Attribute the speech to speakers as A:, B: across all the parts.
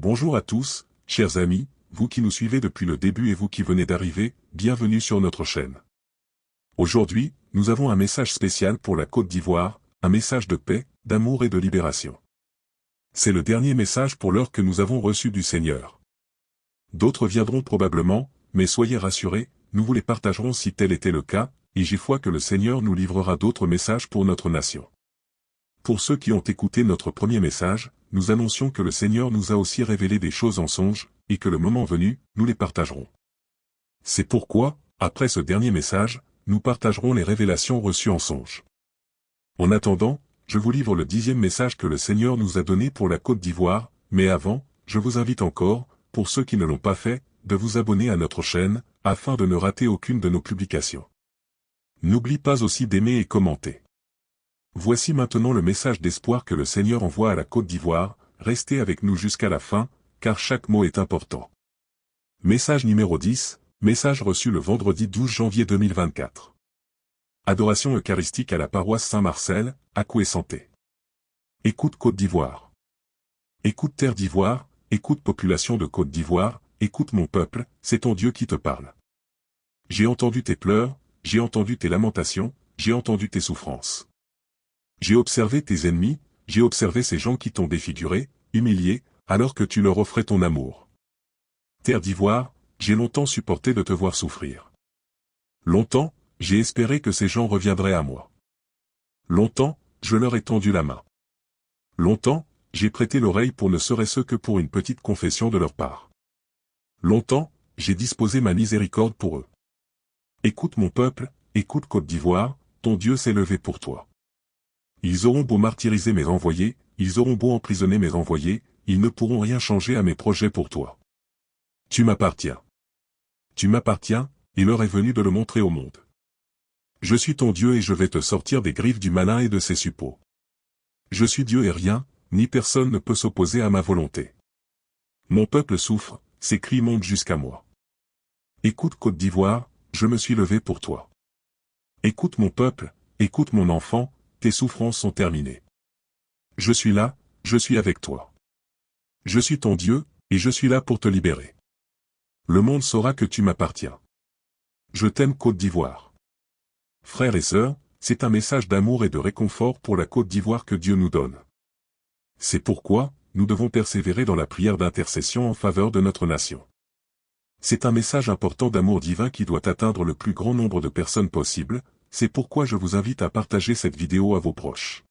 A: Bonjour à tous, chers amis, vous qui nous suivez depuis le début et vous qui venez d'arriver, bienvenue sur notre chaîne. Aujourd'hui, nous avons un message spécial pour la Côte d'Ivoire, un message de paix, d'amour et de libération. C'est le dernier message pour l'heure que nous avons reçu du Seigneur. D'autres viendront probablement, mais soyez rassurés, nous vous les partagerons si tel était le cas, et j'ai foi que le Seigneur nous livrera d'autres messages pour notre nation. Pour ceux qui ont écouté notre premier message, nous annoncions que le Seigneur nous a aussi révélé des choses en songe, et que le moment venu, nous les partagerons. C'est pourquoi, après ce dernier message, nous partagerons les révélations reçues en songe. En attendant, je vous livre le 10e message que le Seigneur nous a donné pour la Côte d'Ivoire, mais avant, je vous invite encore, pour ceux qui ne l'ont pas fait, de vous abonner à notre chaîne, afin de ne rater aucune de nos publications. N'oublie pas aussi d'aimer et commenter. Voici maintenant le message d'espoir que le Seigneur envoie à la Côte d'Ivoire, restez avec nous jusqu'à la fin, car chaque mot est important. Message numéro 10, message reçu le vendredi 12 janvier 2024. Adoration eucharistique à la paroisse Saint-Marcel, à Koué-Santé. Écoute Côte d'Ivoire. Écoute Terre d'Ivoire, écoute population de Côte d'Ivoire, écoute mon peuple, c'est ton Dieu qui te parle. J'ai entendu tes pleurs, j'ai entendu tes lamentations, j'ai entendu tes souffrances. J'ai observé tes ennemis, j'ai observé ces gens qui t'ont défiguré, humilié, alors que tu leur offrais ton amour. Terre d'Ivoire, j'ai longtemps supporté de te voir souffrir. Longtemps, j'ai espéré que ces gens reviendraient à moi. Longtemps, je leur ai tendu la main. Longtemps, j'ai prêté l'oreille pour ne serait-ce que pour une petite confession de leur part. Longtemps, j'ai disposé ma miséricorde pour eux. Écoute mon peuple, écoute Côte d'Ivoire, ton Dieu s'est levé pour toi. Ils auront beau martyriser mes envoyés, ils auront beau emprisonner mes envoyés, ils ne pourront rien changer à mes projets pour toi. Tu m'appartiens. Tu m'appartiens, et l'heure est venue de le montrer au monde. Je suis ton Dieu et je vais te sortir des griffes du malin et de ses suppôts. Je suis Dieu et rien, ni personne ne peut s'opposer à ma volonté. Mon peuple souffre, ses cris montent jusqu'à moi. Écoute Côte d'Ivoire, je me suis levé pour toi. Écoute mon peuple, écoute mon enfant, tes souffrances sont terminées. Je suis là, je suis avec toi. Je suis ton Dieu, et je suis là pour te libérer. Le monde saura que tu m'appartiens. Je t'aime Côte d'Ivoire. Frères et sœurs, c'est un message d'amour et de réconfort pour la Côte d'Ivoire que Dieu nous donne. C'est pourquoi, nous devons persévérer dans la prière d'intercession en faveur de notre nation. C'est un message important d'amour divin qui doit atteindre le plus grand nombre de personnes possible, c'est pourquoi je vous invite à partager cette vidéo à vos proches.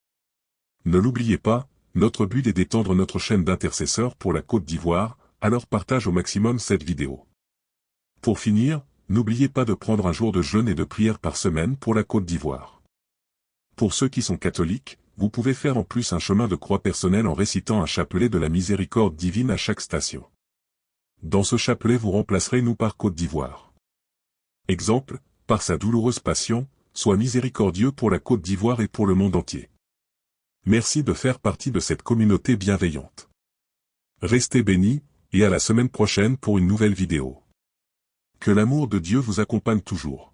A: Ne l'oubliez pas, notre but est d'étendre notre chaîne d'intercesseurs pour la Côte d'Ivoire, alors partage au maximum cette vidéo. Pour finir, n'oubliez pas de prendre un jour de jeûne et de prière par semaine pour la Côte d'Ivoire. Pour ceux qui sont catholiques, vous pouvez faire en plus un chemin de croix personnel en récitant un chapelet de la miséricorde divine à chaque station. Dans ce chapelet vous remplacerez nous par Côte d'Ivoire. Exemple, par sa douloureuse passion, sois miséricordieux pour la Côte d'Ivoire et pour le monde entier. Merci de faire partie de cette communauté bienveillante. Restez bénis, et à la semaine prochaine pour une nouvelle vidéo. Que l'amour de Dieu vous accompagne toujours.